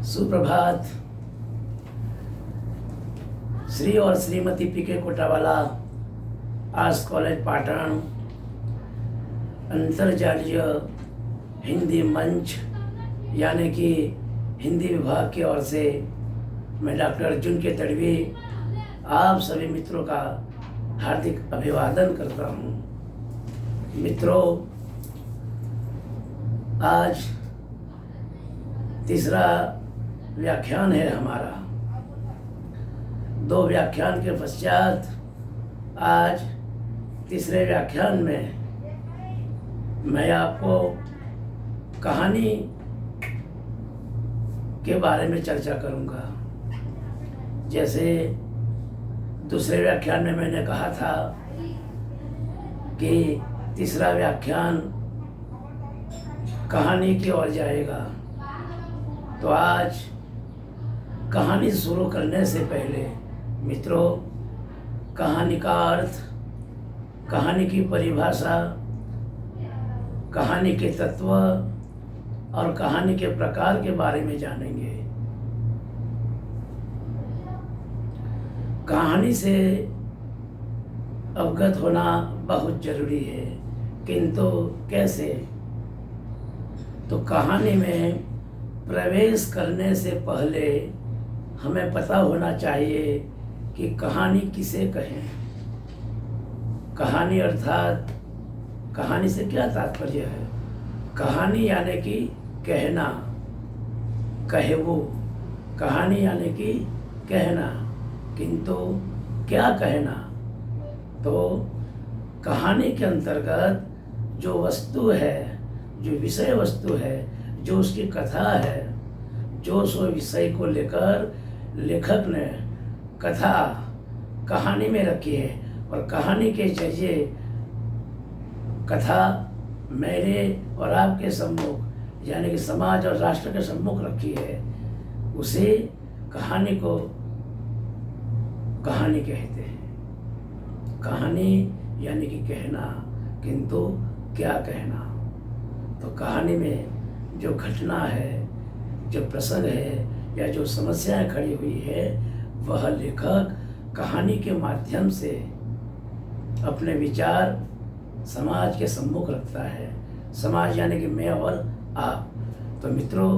सुप्रभात। श्री और श्रीमती पीके Kotawala arts college Patan अंतर्जालीय Hindi मंच यानी कि हिंदी विभाग की ओर से मैं डॉक्टर अर्जुन के तड़वी आप सभी मित्रों का हार्दिक अभिवादन करता हूँ। मित्रों, आज तीसरा व्याख्यान है हमारा। 2 व्याख्यान के पश्चात आज तीसरे व्याख्यान में मैं आपको कहानी के बारे में चर्चा करूंगा। जैसे दूसरे व्याख्यान में मैंने कहा था कि तीसरा व्याख्यान कहानी की ओर जाएगा, तो आज कहानी शुरू करने से पहले मित्रों, कहानी का अर्थ, कहानी की परिभाषा, कहानी के तत्व और कहानी के प्रकार के बारे में जानेंगे। कहानी से अवगत होना बहुत जरूरी है, किंतु कैसे? तो कहानी में प्रवेश करने से पहले हमें पता होना चाहिए कि कहानी किसे कहें। कहानी अर्थात कहानी से क्या तात्पर्य है? कहानी यानी कि कहना, कहवो। कहानी यानी कि कहना, किंतु क्या कहना? तो कहानी के अंतर्गत जो वस्तु है, जो विषय वस्तु है, जो उसकी कथा है, जो उस विषय को लेकर लेखक ने कथा कहानी में रखी है और कहानी के जरिए कथा मेरे और आपके सम्मुख यानी कि समाज और राष्ट्र के सम्मुख रखी है, उसे कहानी को कहानी कहते हैं। कहानी यानी कि कहना, किंतु क्या कहना? तो कहानी में जो घटना है, जो प्रसंग है या जो समस्याएं खड़ी हुई है, वह लेखक कहानी के माध्यम से अपने विचार समाज के सम्मुख रखता है। समाज यानी कि मैं और आप। तो मित्रों,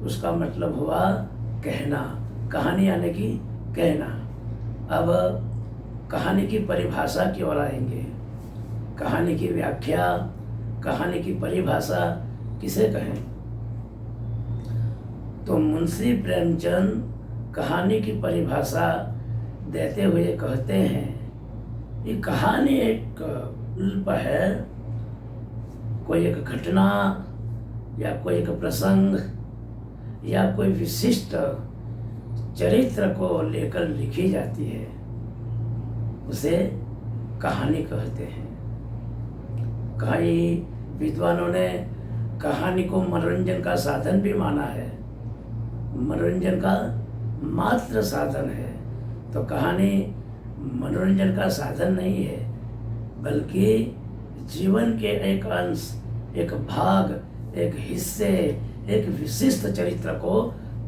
उसका मतलब हुआ कहना। कहानी यानी कि कहना। अब कहानी की परिभाषा की ओर आएंगे। कहानी की व्याख्या, कहानी की परिभाषा किसे कहें? तो मुंशी प्रेमचंद कहानी की परिभाषा देते हुए कहते हैं कि कहानी एक अल्प है, कोई एक घटना या कोई एक प्रसंग या कोई विशिष्ट चरित्र को लेकर लिखी जाती है, उसे कहानी कहते हैं। कई विद्वानों ने कहानी को मनोरंजन का साधन भी माना है, मनोरंजन का मात्र साधन है। तो कहानी मनोरंजन का साधन नहीं है, बल्कि जीवन के एक अंश, एक भाग, एक हिस्से, एक विशिष्ट चरित्र को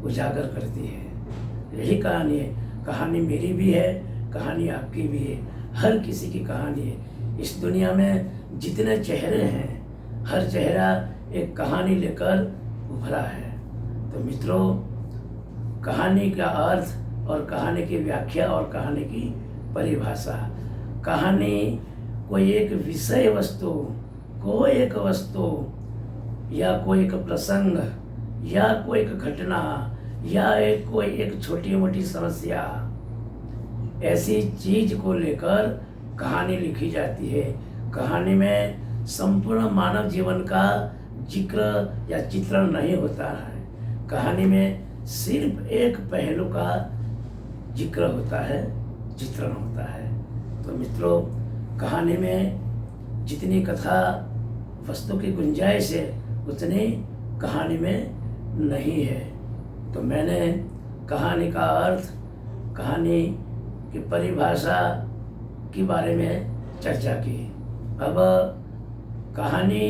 उजागर करती है। यही कहानी है। कहानी मेरी भी है, कहानी आपकी भी है, हर किसी की कहानी है। इस दुनिया में जितने चेहरे हैं, हर चेहरा एक कहानी लेकर उभरा है। तो मित्रों, कहानी का अर्थ और कहानी की व्याख्या और कहानी की परिभाषा। कहानी कोई एक विषय वस्तु, कोई एक वस्तु या कोई एक प्रसंग या कोई एक घटना या कोई एक छोटी मोटी समस्या, ऐसी चीज को लेकर कहानी लिखी जाती है। कहानी में संपूर्ण मानव जीवन का जिक्र या चित्रण नहीं होता है। कहानी में सिर्फ एक पहलू का जिक्र होता है, चित्रण होता है। तो मित्रों, कहानी में जितनी कथा वस्तु की गुंजाइश है, उतनी कहानी में नहीं है। तो मैंने कहानी का अर्थ, कहानी की परिभाषा के बारे में चर्चा की। अब कहानी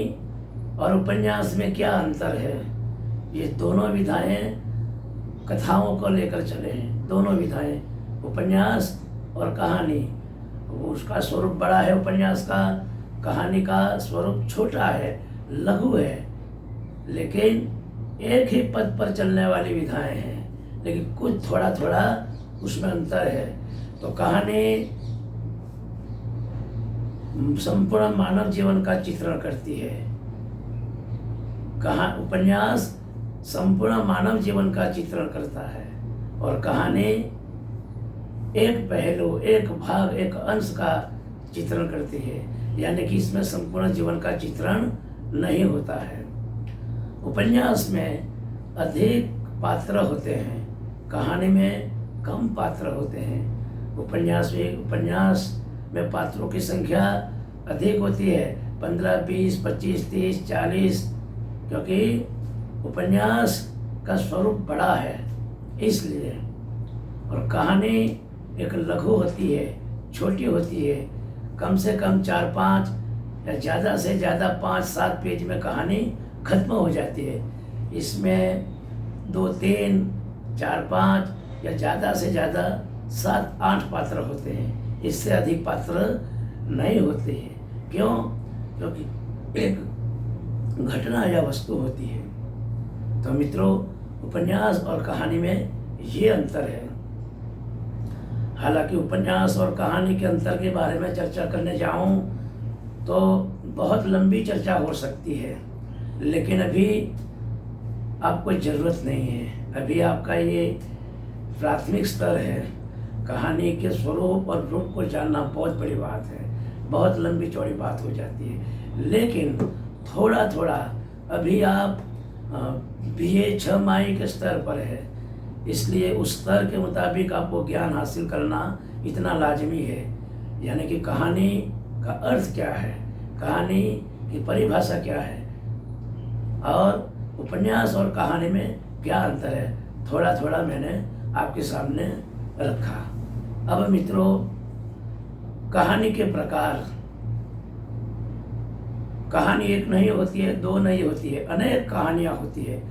और उपन्यास में क्या अंतर है? ये दोनों विधाएं कथाओं को लेकर चले हैं, दोनों विधाएं, उपन्यास और कहानी। उसका स्वरूप बड़ा है उपन्यास का, कहानी का स्वरूप छोटा है, लघु है, लेकिन एक ही पद पर चलने वाली विधाएं हैं, लेकिन कुछ थोड़ा थोड़ा उसमें अंतर है। तो कहानी संपूर्ण मानव जीवन का चित्रण करती है, उपन्यास संपूर्ण मानव जीवन का चित्रण करता है, और कहानी एक पहलू, एक भाग, एक अंश का चित्रण करती है, यानी कि इसमें संपूर्ण जीवन का चित्रण नहीं होता है। उपन्यास में अधिक पात्र होते हैं, कहानी में कम पात्र होते हैं। उपन्यास में पात्रों की संख्या अधिक होती है, 15, 20, 25, 30, 40, क्योंकि उपन्यास का स्वरूप बड़ा है इसलिए। और कहानी एक लघु होती है, छोटी होती है, कम से कम 4-5 या ज़्यादा से ज़्यादा 5-7 पेज में कहानी खत्म हो जाती है। इसमें 2-3, 4-5 या ज़्यादा से ज़्यादा 7-8 पात्र होते हैं, इससे अधिक पात्र नहीं होते हैं। क्यों? क्योंकि एक घटना या वस्तु होती है। तो मित्रों, उपन्यास और कहानी में ये अंतर है। हालांकि उपन्यास और कहानी के अंतर के बारे में चर्चा करने जाऊं तो बहुत लंबी चर्चा हो सकती है, लेकिन अभी आपको ज़रूरत नहीं है। अभी आपका ये प्राथमिक स्तर है। कहानी के स्वरूप और रूप को जानना बहुत बड़ी बात है, बहुत लंबी चौड़ी बात हो जाती है। लेकिन थोड़ा थोड़ा अभी आप BA 6 माही के स्तर पर है, इसलिए उस स्तर के मुताबिक आपको ज्ञान हासिल करना इतना लाजमी है। यानी कि कहानी का अर्थ क्या है, कहानी की परिभाषा क्या है, और उपन्यास और कहानी में क्या अंतर है, थोड़ा थोड़ा मैंने आपके सामने रखा। अब मित्रों, कहानी के प्रकार। कहानी एक नहीं होती है, दो नहीं होती है, अनेक कहानियाँ होती है।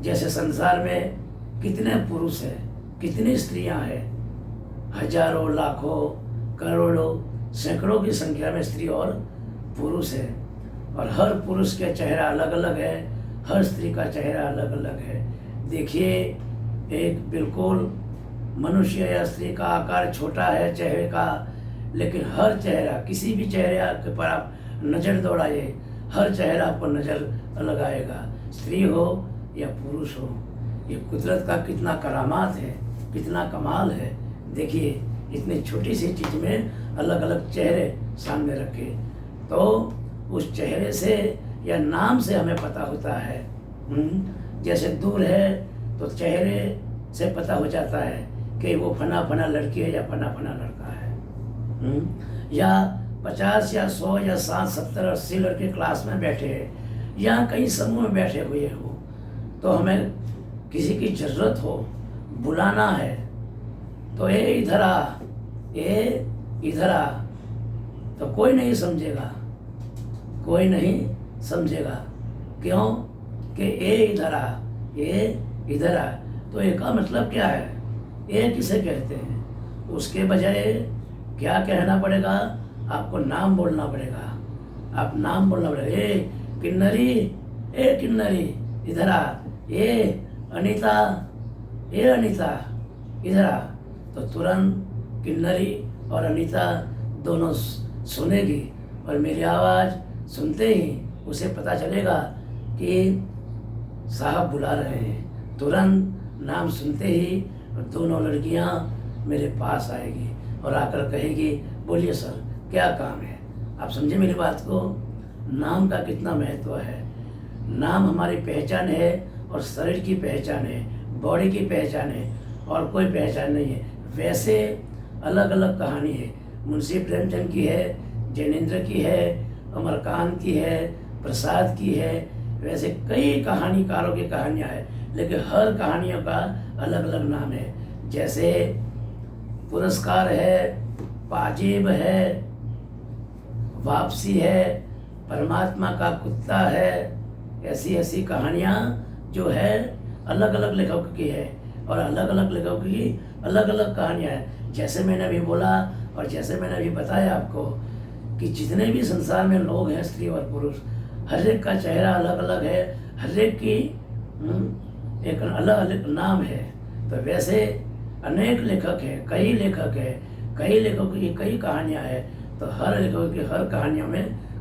जैसे संसार में कितने पुरुष हैं, कितनी स्त्रियां हैं, हजारों, लाखों, करोड़ों, सैकड़ों की संख्या में स्त्री और पुरुष है, और हर पुरुष का चेहरा अलग अलग है, हर स्त्री का चेहरा अलग अलग है। देखिए, एक बिल्कुल मनुष्य या स्त्री का आकार छोटा है चेहरे का, लेकिन हर चेहरा, किसी भी चेहरे के पर आप नज़र दौड़ाइए, हर चेहरा आपको नज़र अलग आएगा, स्त्री हो या पुरुष हो। ये कुदरत का कितना करामात है, कितना कमाल है। देखिए, इतनी छोटी सी चीज़ में अलग अलग चेहरे सामने रखे, तो उस चेहरे से या नाम से हमें पता होता है। जैसे दूर है तो चेहरे से पता हो जाता है कि वो फना फना लड़की है या फना फना लड़का है। या 50 या 100 या 60, 70, 80 लड़के क्लास में बैठे हैं या कहीं समूह में बैठे हुए हो, तो हमें किसी की ज़रूरत हो, बुलाना है, तो ए इधर आ, ए इधर आ, तो कोई नहीं समझेगा, कोई नहीं समझेगा। क्यों? कि ए इधर आ, ए इधर आ। तो ए का मतलब क्या है? ए किसे कहते हैं? उसके बजाय क्या कहना पड़ेगा? आपको नाम बोलना पड़ेगा। आप नाम बोलना पड़ेगा। ए किन्नरी, ए किन्नरी इधर आ, ए अनीता, ए अनीता इधर आ। तो तुरंत किन्नरी और अनीता दोनों सुनेगी, और मेरी आवाज़ सुनते ही उसे पता चलेगा कि साहब बुला रहे हैं। तुरंत नाम सुनते ही दोनों लड़कियां मेरे पास आएगी और आकर कहेगी, बोलिए सर, क्या काम है? आप समझे मेरी बात को? नाम का कितना महत्व है। नाम हमारी पहचान है, और शरीर की पहचान है, बॉडी की पहचान है, और कोई पहचान नहीं है। वैसे अलग अलग कहानी है। मुंशी प्रेमचंद की है, जैनेन्द्र की है, अमरकांत की है, प्रसाद की है, वैसे कई कहानीकारों की कहानियाँ हैं, लेकिन हर कहानियों का अलग अलग नाम है। जैसे पुरस्कार है, पाजीब है, वापसी है, परमात्मा का कुत्ता है, ऐसी ऐसी कहानियाँ जो है अलग अलग लेखकों की है। और अलग अलग लेखकों की अलग अलग कहानियाँ हैं। जैसे मैंने अभी बोला और जैसे मैंने अभी बताया आपको कि जितने भी संसार में लोग हैं, स्त्री और पुरुष, हर एक का चेहरा अलग अलग है, हर एक की एक अलग अलग नाम है। तो वैसे अनेक लेखक हैं, कई लेखक हैं, कई लेखकों की कई कहानियाँ हैं। तो हर लेखकों की हर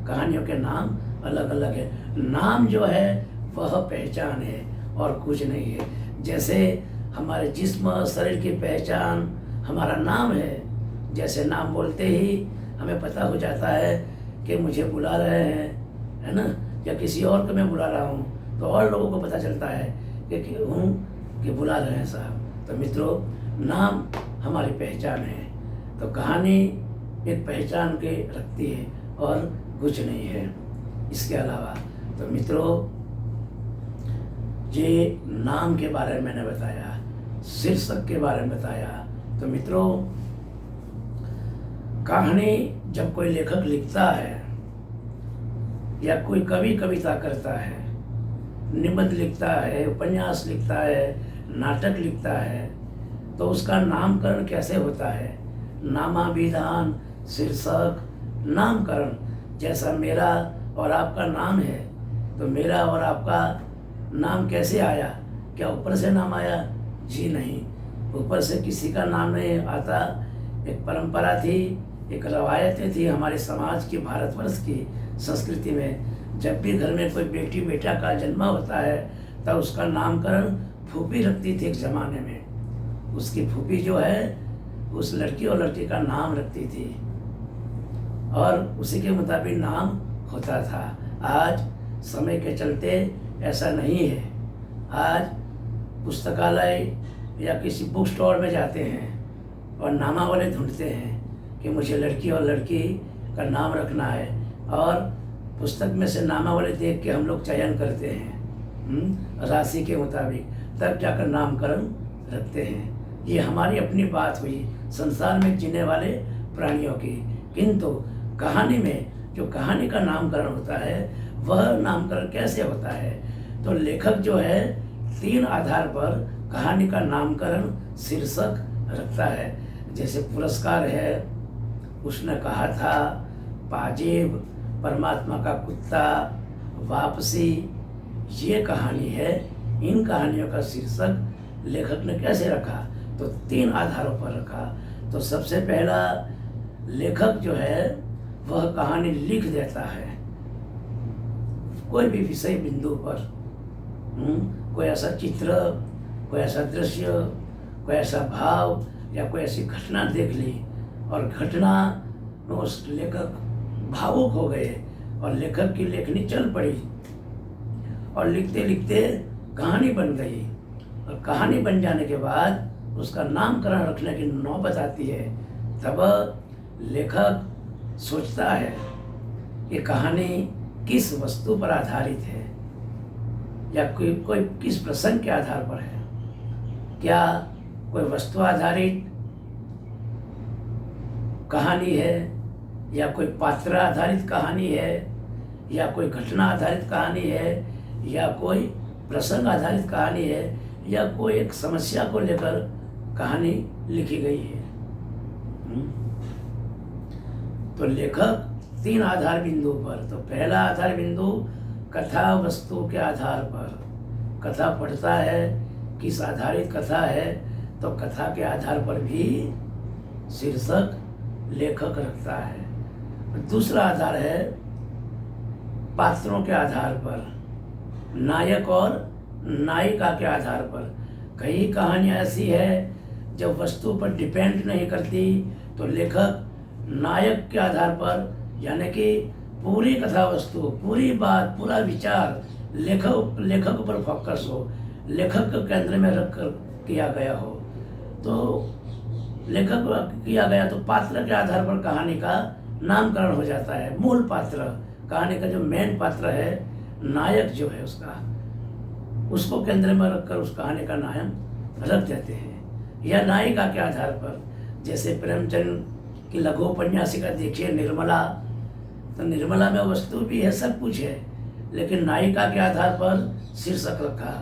कहानियों के नाम अलग अलग है। नाम जो है वह पहचान है और कुछ नहीं है। जैसे हमारे जिस्म शरीर की पहचान हमारा नाम है, जैसे नाम बोलते ही हमें पता हो जाता है कि मुझे बुला रहे हैं, है ना, या किसी और को मैं बुला रहा हूँ, तो और लोगों को पता चलता है कि बुला रहे हैं साहब। तो मित्रों, नाम हमारी पहचान है। तो कहानी एक पहचान के रखती है और कुछ नहीं है इसके अलावा। तो मित्रों, ये नाम के बारे में मैंने बताया, शीर्षक के बारे में बताया। तो मित्रों, कहानी जब कोई लेखक लिखता है या कोई कवि कविता करता है, निबंध लिखता है, उपन्यास लिखता है, नाटक लिखता है, तो उसका नामकरण कैसे होता है? नामाभिधान, शीर्षक, नामकरण। जैसा मेरा और आपका नाम है, तो मेरा और आपका नाम कैसे आया? क्या ऊपर से नाम आया? जी नहीं, ऊपर से किसी का नाम नहीं आता। एक परंपरा थी, एक रवायतें थी हमारे समाज की, भारतवर्ष की संस्कृति में। जब भी घर में कोई बेटी बेटा का जन्म होता है तब उसका नामकरण फूफी रखती थी। एक ज़माने में उसकी फूफी जो है उस लड़की और लड़के का नाम रखती थी और उसी के मुताबिक नाम होता था। आज समय के चलते ऐसा नहीं है। आज पुस्तकालय या किसी बुक स्टोर में जाते हैं और नामावली ढूंढते हैं कि मुझे लड़की और लड़की का नाम रखना है, और पुस्तक में से नामावली देख के हम लोग चयन करते हैं राशि के मुताबिक, तब जाकर नामकरण रखते हैं। ये हमारी अपनी बात हुई संसार में जीने वाले प्राणियों की। किंतु कहानी में जो कहानी का नामकरण होता है, वह नामकरण कैसे होता है? तो लेखक जो है 3 आधार पर कहानी का नामकरण, शीर्षक रखता है। जैसे पुरस्कार है, उसने कहा था, पाजेब, परमात्मा का कुत्ता, वापसी, ये कहानी है। इन कहानियों का शीर्षक लेखक ने कैसे रखा? तो 3 आधारों पर रखा। तो सबसे पहला, लेखक जो है वह कहानी लिख देता है कोई भी विषय बिंदु पर। कोई ऐसा चित्र, कोई ऐसा दृश्य, कोई ऐसा भाव या कोई ऐसी घटना देख ली और घटना में उस लेखक भावुक हो गए और लेखक की लेखनी चल पड़ी और लिखते लिखते कहानी बन गई। और कहानी बन जाने के बाद उसका नामकरण रखने की नौबत आती है। तब लेखक सोचता है कि कहानी किस वस्तु पर आधारित है या कोई किस प्रसंग के आधार पर है। क्या कोई वस्तु आधारित कहानी है, या कोई पात्र आधारित कहानी है, या कोई घटना आधारित कहानी है, या कोई प्रसंग आधारित कहानी है, या कोई एक समस्या को लेकर कहानी लिखी गई है। तो लेखक 3 आधार बिंदु पर। तो पहला आधार बिंदु कथा वस्तु के आधार पर, कथा पढ़ता है, किस आधारित कथा है, तो कथा के आधार पर भी शीर्षक लेखक रखता है। दूसरा आधार है पात्रों के आधार पर, नायक और नायिका के आधार पर। कई कहानियाँ ऐसी है जब वस्तु पर डिपेंड नहीं करती, तो लेखक नायक के आधार पर, यानी कि पूरी कथा वस्तु, पूरी बात, पूरा विचार लेखक पर फोकस हो, लेखक के केंद्र में रख कर किया गया हो, तो लेखक किया गया। तो पात्र के आधार पर कहानी का नामकरण हो जाता है। मूल पात्र, कहानी का जो मेन पात्र है, नायक जो है उसको केंद्र में रखकर उस कहानी का नाम रख देते हैं। या नायिका के आधार पर, जैसे प्रेमचंद की लघु उपन्यासिका देखिए निर्मला, तो निर्मला में वस्तु भी है, सब कुछ है, लेकिन नायिका के आधार पर शीर्षक रखा।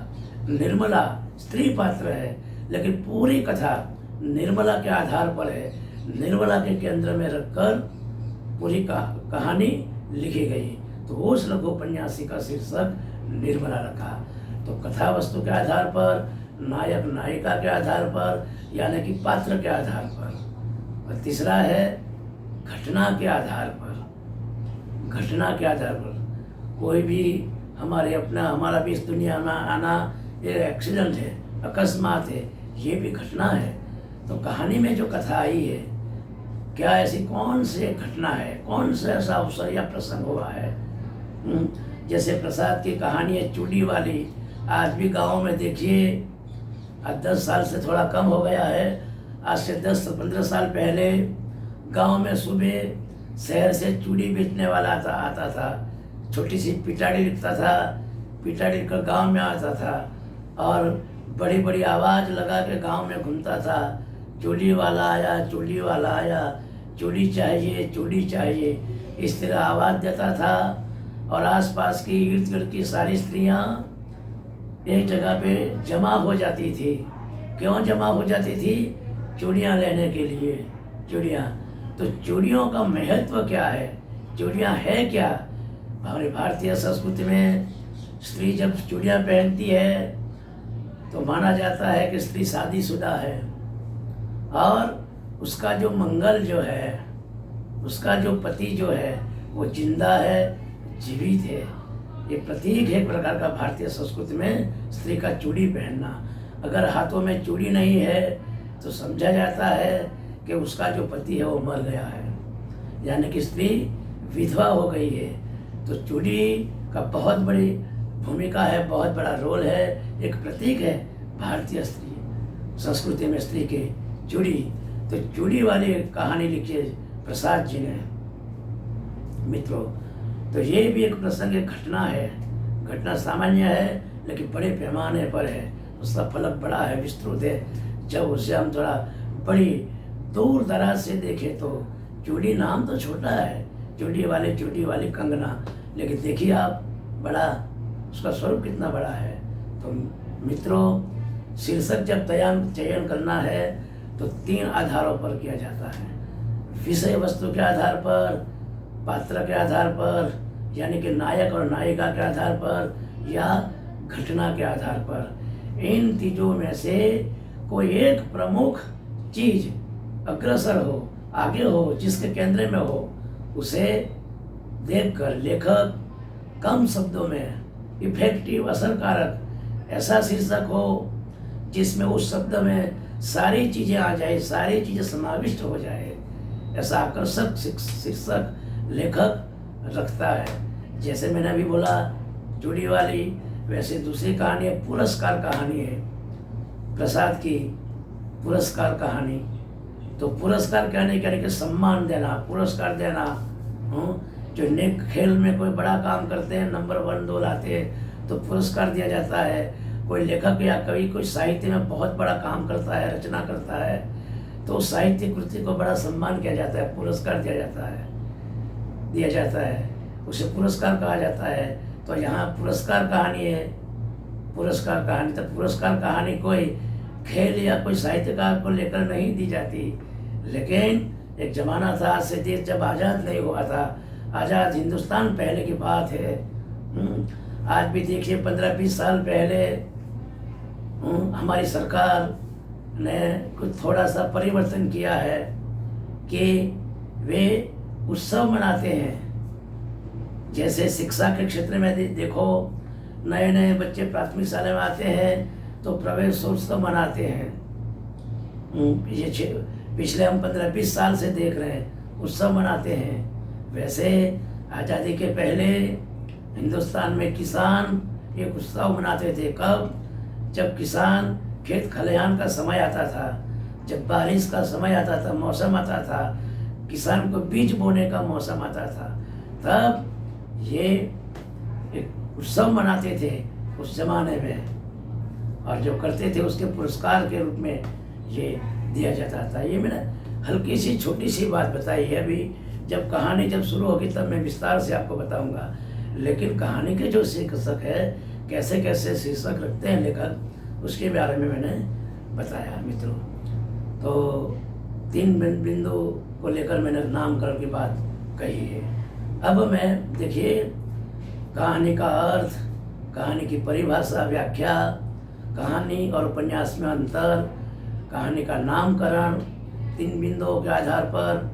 निर्मला स्त्री पात्र है, लेकिन पूरी कथा निर्मला के आधार पर है। निर्मला के केंद्र में रखकर पूरी कहानी लिखी गई, तो उस लघु उपन्यासी का शीर्षक निर्मला रखा। तो कथा वस्तु के आधार पर, नायक नायिका के आधार पर, यानी कि पात्र के आधार पर, और तीसरा है घटना के आधार पर। घटना के आधार पर कोई भी हमारा भी इस दुनिया में आना एक एक्सीडेंट है, अकस्मात है, ये भी घटना है। तो कहानी में जो कथा आई है, क्या ऐसी कौन सी घटना है, कौन सा ऐसा अवसर या प्रसंग हुआ है। जैसे प्रसाद की कहानी है चूड़ी वाली, आज भी गाँव में देखिए, आज 10 साल से थोड़ा कम हो गया है, आज से 10 से 15 साल पहले गांव में सुबह शहर से चूड़ी बेचने वाला आता था, छोटी सी पिटाड़ी लिखता था, पिटाड़ी लिखकर गांव में आता था और बड़ी बड़ी आवाज़ लगा के गांव में घूमता था, चूड़ी वाला आया, चूड़ी वाला आया, चूड़ी चाहिए, चूड़ी चाहिए, इस तरह आवाज़ देता था। और आसपास की इर्द गिर्द की सारी स्त्रियां एक जगह पे जमा हो जाती थी। क्यों जमा हो जाती थी? चूड़ियाँ लेने के लिए। चूड़ियाँ, तो चूड़ियों का महत्व क्या है, चूड़ियाँ है क्या? हमारी भारतीय संस्कृति में स्त्री जब चूड़ियाँ पहनती है तो माना जाता है कि स्त्री शादीशुदा है, और उसका जो मंगल जो है, उसका जो पति जो है वो जिंदा है, जीवित है। ये प्रतीक है एक प्रकार का भारतीय संस्कृति में स्त्री का चूड़ी पहनना। अगर हाथों में चूड़ी नहीं है तो समझा जाता है कि उसका जो पति है वो मर गया है, यानी कि स्त्री विधवा हो गई है। तो चूड़ी का बहुत बड़ी भूमिका है, बहुत बड़ा रोल है, एक प्रतीक है भारतीय स्त्री संस्कृति में स्त्री के चूड़ी। तो चूड़ी वाली कहानी लिखी है प्रसाद जी ने। मित्रों, तो ये भी एक प्रसंग, एक घटना है। घटना सामान्य है लेकिन बड़े पैमाने पर है, उसका फलक बड़ा है, विस्तृत है। जब उसे हम थोड़ा बड़ी दूर दराज से देखें तो चूड़ी नाम तो छोटा है, चूड़ी वाली कंगना, लेकिन देखिए आप बड़ा उसका स्वरूप कितना बड़ा है। तो मित्रों, शीर्षक जब चयन करना है तो 3 आधारों पर किया जाता है। विषय वस्तु के आधार पर, पात्र के आधार पर, यानी कि नायक और नायिका के आधार पर, या घटना के आधार पर। इन चीज़ों में से कोई एक प्रमुख चीज अग्रसर हो, आगे हो, जिसके केंद्र में हो, उसे देखकर लेखक कम शब्दों में इफेक्टिव, असरकारक ऐसा शीर्षक हो जिसमें उस शब्द में सारी चीज़ें आ जाए, सारी चीज़ें समाविष्ट हो जाए, ऐसा आकर्षक शीर्षक लेखक रखता है। जैसे मैंने अभी बोला चूड़ी वाली, वैसे दूसरी कहानी है पुरस्कार कहानी है, प्रसाद की पुरस्कार कहानी। तो पुरस्कार कहने कि सम्मान देना, पुरस्कार देना। जो नेक खेल में कोई बड़ा काम करते हैं, नंबर 1 2 लाते हैं, तो पुरस्कार दिया जाता है। कोई लेखक या कवि कोई साहित्य में बहुत बड़ा काम करता है, रचना करता है, तो उस साहित्य कृति को बड़ा सम्मान किया जाता है, पुरस्कार दिया जाता है, उसे पुरस्कार कहा जाता है। तो यहाँ पुरस्कार कहानी है, पुरस्कार कहानी। तो पुरस्कार कहानी कोई खेल या कोई साहित्यकार को लेकर नहीं दी जाती, लेकिन एक जमाना था, आज से देश जब आज़ाद नहीं हुआ था, आज़ाद हिंदुस्तान पहले की बात है। आज भी देखिए 15-20 साल पहले हमारी सरकार ने कुछ थोड़ा सा परिवर्तन किया है कि वे उत्सव मनाते हैं। जैसे शिक्षा के क्षेत्र में देखो, नए नए बच्चे प्राथमिक शाला में आते हैं तो प्रवेशोत्सव मनाते हैं। ये पिछले हम 15-20 साल से देख रहे हैं, उत्सव मनाते हैं। वैसे आज़ादी के पहले हिंदुस्तान में किसान एक उत्सव मनाते थे। कब? जब किसान खेत खलिहान का समय आता था, जब बारिश का समय आता था, मौसम आता था, किसान को बीज बोने का मौसम आता था, तब ये एक उत्सव मनाते थे उस जमाने में, और जो करते थे उसके पुरस्कार के रूप में ये दिया जाता था। ये मैंने हल्की सी छोटी सी बात बताई है। अभी जब कहानी शुरू होगी तब मैं विस्तार से आपको बताऊंगा, लेकिन कहानी के जो शीर्षक है, कैसे कैसे शीर्षक रखते हैं लेखक, उसके बारे में मैंने बताया मित्रों। तो 3 बिंदु को लेकर मैंने नामकरण की बात कही है। अब मैं देखिए कहानी का अर्थ, कहानी की परिभाषा, व्याख्या, कहानी और उपन्यास में अंतर, कहानी का नामकरण 3 बिंदुओं के आधार पर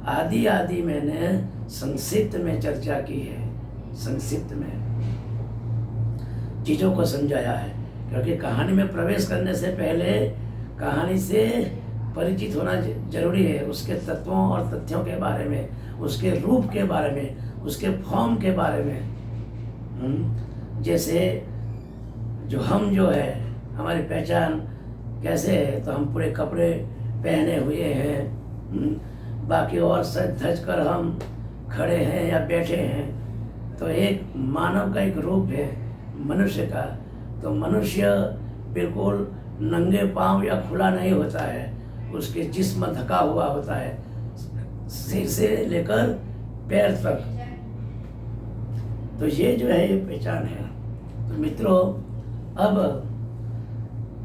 आदि आदि मैंने संक्षिप्त में चर्चा की है, संक्षिप्त में चीज़ों को समझाया है। क्योंकि कहानी में प्रवेश करने से पहले कहानी से परिचित होना जरूरी है, उसके तत्वों और तथ्यों के बारे में, उसके रूप के बारे में, उसके फॉर्म के बारे में। जैसे जो है, हमारी पहचान कैसे है, तो हम पूरे कपड़े पहने हुए हैं, बाकी और सज धज कर हम खड़े हैं या बैठे हैं, तो एक मानव का एक रूप है मनुष्य का। तो मनुष्य बिल्कुल नंगे पांव या खुला नहीं होता है, उसके जिस्म ढका हुआ होता है सिर से लेकर पैर तक। तो ये जो है ये पहचान है। तो मित्रों, अब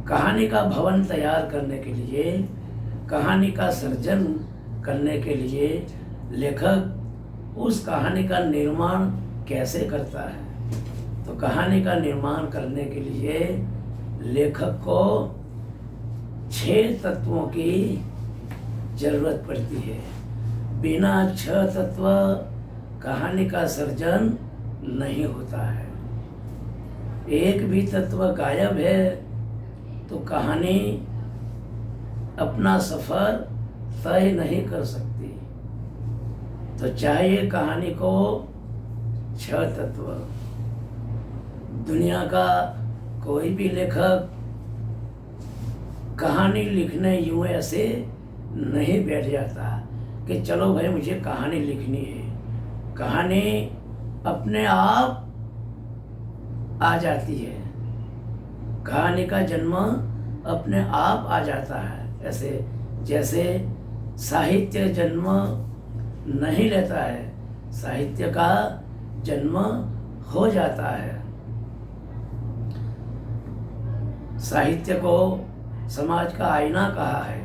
कहानी का भवन तैयार करने के लिए, कहानी का सृजन करने के लिए लेखक उस कहानी का निर्माण कैसे करता है। तो कहानी का निर्माण करने के लिए लेखक को 6 तत्वों की जरूरत पड़ती है। बिना 6 तत्व कहानी का सृजन नहीं होता है। एक भी तत्व गायब है तो कहानी अपना सफर तय नहीं कर सकती। तो चाहिए कहानी को 6 तत्व। दुनिया का कोई भी लेखक कहानी लिखने यूं ऐसे नहीं बैठ जाता कि चलो भाई मुझे कहानी लिखनी है। कहानी अपने आप आ जाती है, कहानी का जन्म अपने आप आ जाता है। ऐसे जैसे साहित्य जन्म नहीं लेता है, साहित्य का जन्म हो जाता है। साहित्य को समाज का आईना कहा है,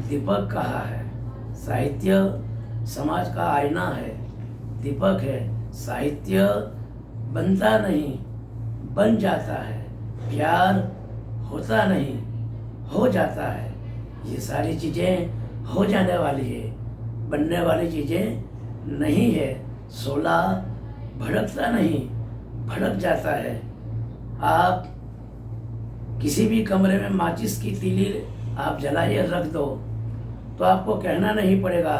दीपक कहा है। साहित्य समाज का आईना है, दीपक है। साहित्य बनता नहीं, बन जाता है। प्यार होता नहीं, हो जाता है। ये सारी चीज़ें हो जाने वाली है, बनने वाली चीज़ें नहीं है। शोला भड़कता नहीं, भड़क जाता है। आप किसी भी कमरे में माचिस की तीली आप जलाइए, रख दो, तो आपको कहना नहीं पड़ेगा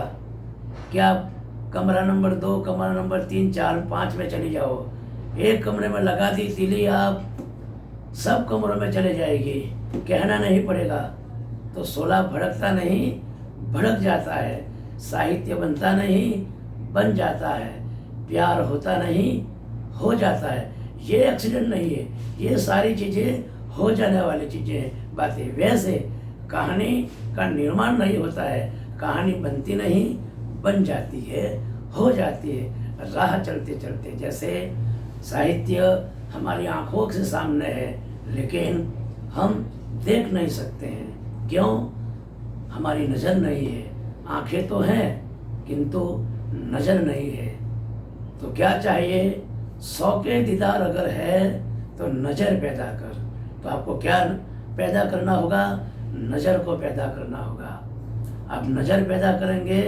कि आप कमरा नंबर 2, कमरा नंबर 3, 4, 5 में चली जाओ। एक कमरे में लगा दी तीली, आप सब कमरों में चले जाएगी, कहना नहीं पड़ेगा। तो शोला भड़कता नहीं, भड़क जाता है। साहित्य बनता नहीं, बन जाता है। प्यार होता नहीं, हो जाता है। ये एक्सीडेंट नहीं है, ये सारी चीज़ें हो जाने वाली चीज़ें, बातें। वैसे कहानी का निर्माण नहीं होता है, कहानी बनती नहीं, बन जाती है, हो जाती है राह चलते चलते। जैसे साहित्य हमारी आंखों के सामने है, लेकिन हम देख नहीं सकते हैं। क्यों? हमारी नज़र नहीं है। आंखें तो हैं किंतु नज़र नहीं है। तो क्या चाहिए? 100 के दीदार अगर है तो नज़र पैदा कर। तो आपको क्या पैदा करना होगा? नज़र को पैदा करना होगा। आप नज़र पैदा करेंगे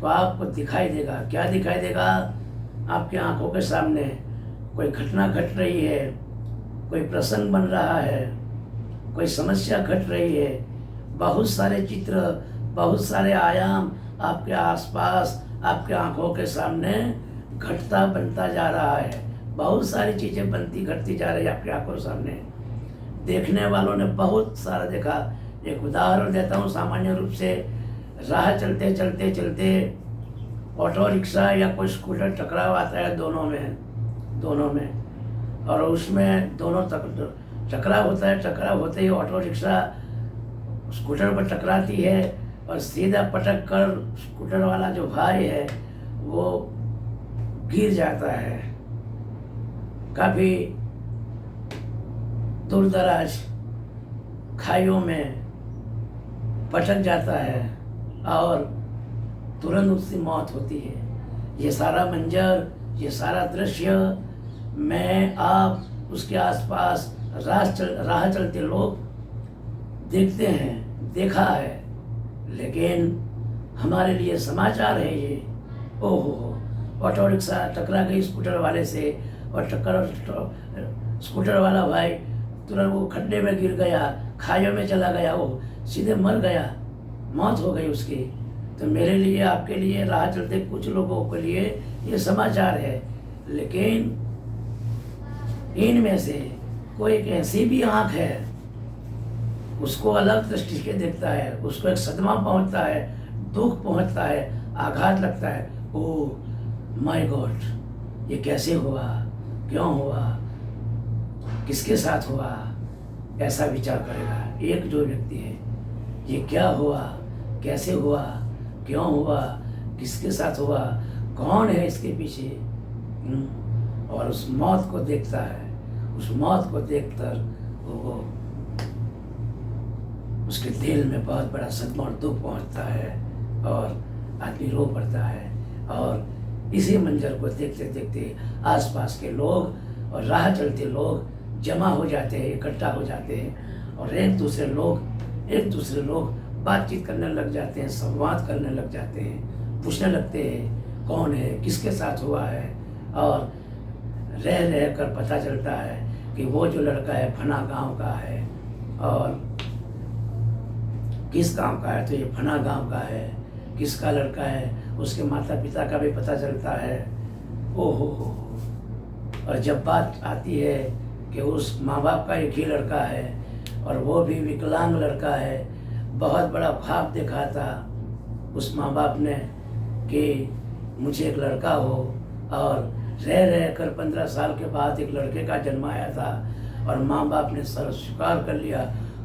तो आपको दिखाई देगा। क्या दिखाई देगा? आपके आंखों के सामने कोई घटना घट रही है, कोई प्रसंग बन रहा है, कोई समस्या घट रही है। बहुत सारे चित्र, बहुत सारे आयाम आपके आसपास, आपके आंखों के सामने घटता बनता जा रहा है। बहुत सारी चीज़ें बनती घटती जा रही है आपकी आंखों के सामने। देखने वालों ने बहुत सारा देखा। एक उदाहरण देता हूँ। सामान्य रूप से राह चलते चलते चलते ऑटो रिक्शा या कोई स्कूटर टकराव आता है दोनों में, और उसमें दोनों टकराव होता है। टकराव होते ही ऑटो रिक्शा स्कूटर पर टकराती है और सीधा पटक कर स्कूटर वाला जो भाई है वो गिर जाता है। काफ़ी दूर दराज खाइयों में पटक जाता है और तुरंत उसकी मौत होती है। ये सारा मंजर, ये सारा दृश्य मैं, आप, उसके आसपास राह चलते लोग देखते हैं, देखा है। लेकिन हमारे लिए समाचार है ये। ओहो, ऑटो रिक्शा टकरा गई स्कूटर वाले से और स्कूटर वाला भाई तुरंत वो खड्डे में गिर गया, खाइयों में चला गया, वो सीधे मर गया, मौत हो गई उसकी। तो मेरे लिए, आपके लिए, राह चलते कुछ लोगों के लिए ये समाचार है। लेकिन इनमें से कोई एक ऐसी भी आँख है, उसको अलग दृष्टि से देखता है, उसको एक सदमा पहुंचता है, दुख पहुंचता है, आघात लगता है। ओह माय गॉड, ये कैसे हुआ, क्यों हुआ, किसके साथ हुआ, ऐसा विचार करेगा एक जो व्यक्ति है। ये क्या हुआ, कैसे हुआ, क्यों हुआ, किसके साथ हुआ, कौन है इसके पीछे, और उस मौत को देखता है। उस मौत को देखकर वो उसके दिल में बहुत बड़ा सदमा और दुख पहुंचता है और आदमी रो पड़ता है। और इसी मंजर को देखते देखते आसपास के लोग और राह चलते लोग जमा हो जाते हैं, इकट्ठा हो जाते हैं और एक दूसरे लोग बातचीत करने लग जाते हैं, संवाद करने लग जाते हैं, पूछने लगते हैं कौन है, किसके साथ हुआ है। और रह कर पता चलता है कि वो जो लड़का है फना गांव का है, और किस गांव का है, तो ये फना गांव का है। किसका लड़का है, उसके माता पिता का भी पता चलता है। ओहो हो। और जब बात आती है कि उस माँ बाप का एक ही लड़का है और वो भी विकलांग लड़का है, बहुत बड़ा ख्वाब देखा था उस माँ बाप ने कि मुझे एक लड़का हो, और रह कर 15 साल के बाद एक लड़के का जन्म आया था और माँ बाप ने सर स्वीकार कर लिया,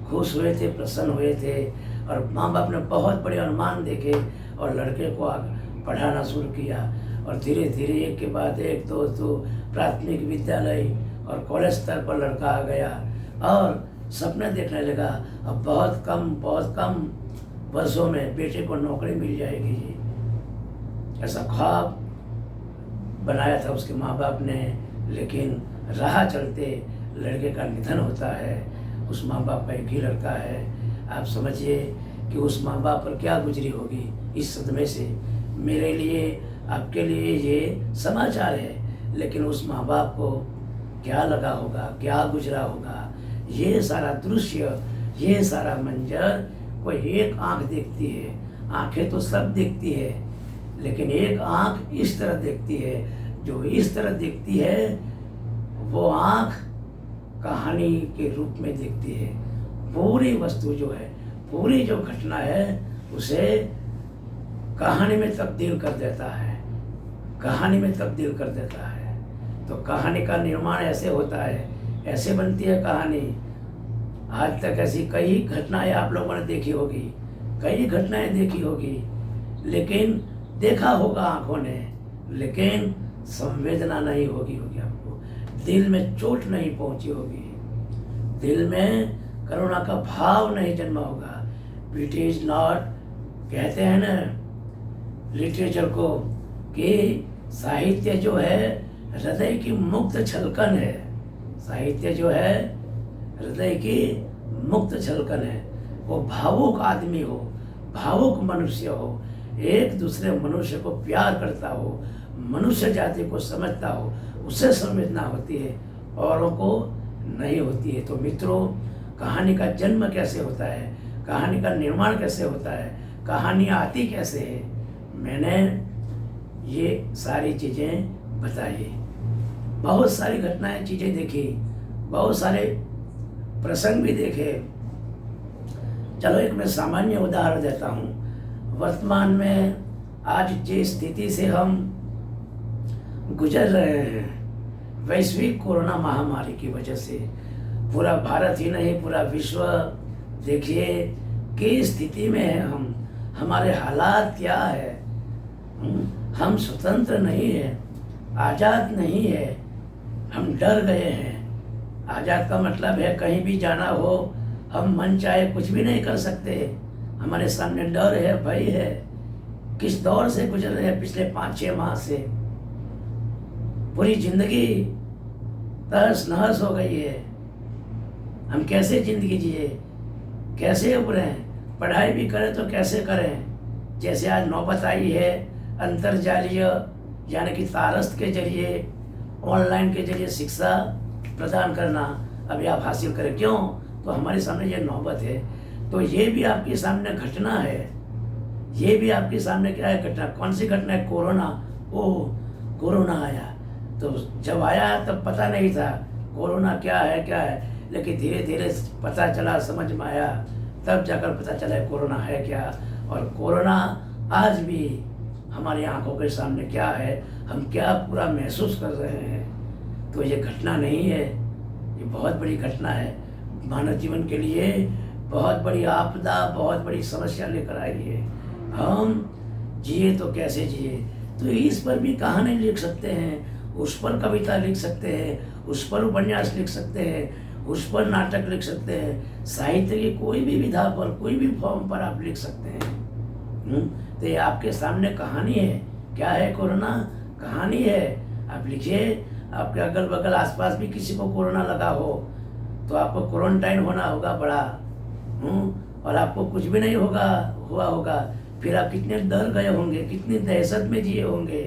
खुश हुए थे, प्रसन्न हुए थे। और माँ बाप ने बहुत बड़े अनुमान देखे और लड़के को पढ़ाना शुरू किया और धीरे धीरे एक के बाद एक दो प्राथमिक विद्यालय और कॉलेज स्तर पर लड़का आ गया और सपने देखने लगा। अब बहुत कम वर्षों में बेटे को नौकरी मिल जाएगी, ऐसा ख्वाब बनाया था उसके माँ बाप ने। लेकिन राह चलते लड़के का निधन होता है। उस माँ बाप का एक ही लड़का है। आप समझिए कि उस माँ बाप पर क्या गुजरी होगी इस सदमे से। मेरे लिए, आपके लिए ये समाचार है, लेकिन उस माँ बाप को क्या लगा होगा, क्या गुजरा होगा। ये सारा दृश्य, ये सारा मंजर कोई एक आँख देखती है। आँखें तो सब देखती है, लेकिन एक आँख इस तरह देखती है। जो इस तरह देखती है वो आँख कहानी के रूप में देखती है। पूरी वस्तु जो है, पूरी जो घटना है, उसे कहानी में तब्दील कर देता है, कहानी में तब्दील कर देता है। तो कहानी का निर्माण ऐसे होता है, ऐसे बनती है कहानी। आज तक ऐसी कई घटनाएं आप लोगों ने देखी होगी, कई घटनाएं देखी होगी, लेकिन देखा होगा आंखों ने, लेकिन संवेदना नहीं होगी आपको, दिल में चोट नहीं पहुंची होगी, दिल में करुणा का भाव नहीं जन्मा होगा। इट इज नॉट, कहते हैं ना लिटरेचर को कि साहित्य जो है हृदय की मुक्त छलकन है। साहित्य जो है हृदय की मुक्त छलकन है। वो भावुक आदमी हो, भावुक मनुष्य हो, एक दूसरे मनुष्य को प्यार करता हो, मनुष्य जाति को समझता हो, उसे संवेदना होती है, औरों को नहीं होती है। तो मित्रों, कहानी का जन्म कैसे होता है, कहानी का निर्माण कैसे होता है, कहानी आती कैसे है, मैंने ये सारी चीज़ें बताई। बहुत सारी घटनाएं, चीज़ें देखी, बहुत सारे प्रसंग भी देखे। चलो एक मैं सामान्य उदाहरण देता हूँ। वर्तमान में आज जिस स्थिति से हम गुजर रहे हैं, वैश्विक कोरोना महामारी की वजह से, पूरा भारत ही नहीं पूरा विश्व देखिए कि स्थिति में है हम, हमारे हालात क्या है। हम स्वतंत्र नहीं है, आज़ाद नहीं है, हम डर गए हैं। आज़ाद का मतलब है कहीं भी जाना हो हम मन चाहे कुछ भी नहीं कर सकते। हमारे सामने डर है, भय है। किस दौर से गुजर रहे हैं पिछले 5-6 माह से। पूरी जिंदगी तहस नहस हो गई है। हम कैसे जिंदगी जिए, कैसे उभरें, पढ़ाई भी करें तो कैसे करें। जैसे आज नौबत आई है अंतर्जालीय यानी कि तारस्त के जरिए, ऑनलाइन के जरिए शिक्षा प्रदान करना अभी आप हासिल करें। क्यों? तो हमारे सामने ये नौबत है। तो ये भी आपके सामने घटना है। ये भी आपके सामने क्या है? घटना। कौन सी घटना है? कोरोना। ओह, कोरोना आया। तो जब आया तब पता नहीं था कोरोना क्या है, लेकिन धीरे धीरे पता चला, समझ में आया, तब जाकर पता चला कोरोना है क्या। और कोरोना आज भी हमारी आंखों के सामने क्या है, हम क्या पूरा महसूस कर रहे हैं। तो ये घटना नहीं है, ये बहुत बड़ी घटना है। मानव जीवन के लिए बहुत बड़ी आपदा, बहुत बड़ी समस्या लेकर आई है। हम जिए तो कैसे जिए? तो इस पर भी कहानी लिख सकते हैं, उस पर कविता लिख सकते हैं, उस पर उपन्यास लिख सकते हैं, उस पर नाटक लिख सकते हैं। साहित्य की कोई भी विधा पर, कोई भी फॉर्म पर आप लिख सकते हैं। तो ये आपके सामने कहानी है। क्या है? कोरोना कहानी है। आप लिखिए। आपके अगल बगल आसपास भी किसी को कोरोना लगा हो तो आपको क्वारंटाइन होना होगा बड़ा, और आपको कुछ भी नहीं हुआ होगा। फिर आप कितने डर गए होंगे, कितनी दहशत में जिए होंगे।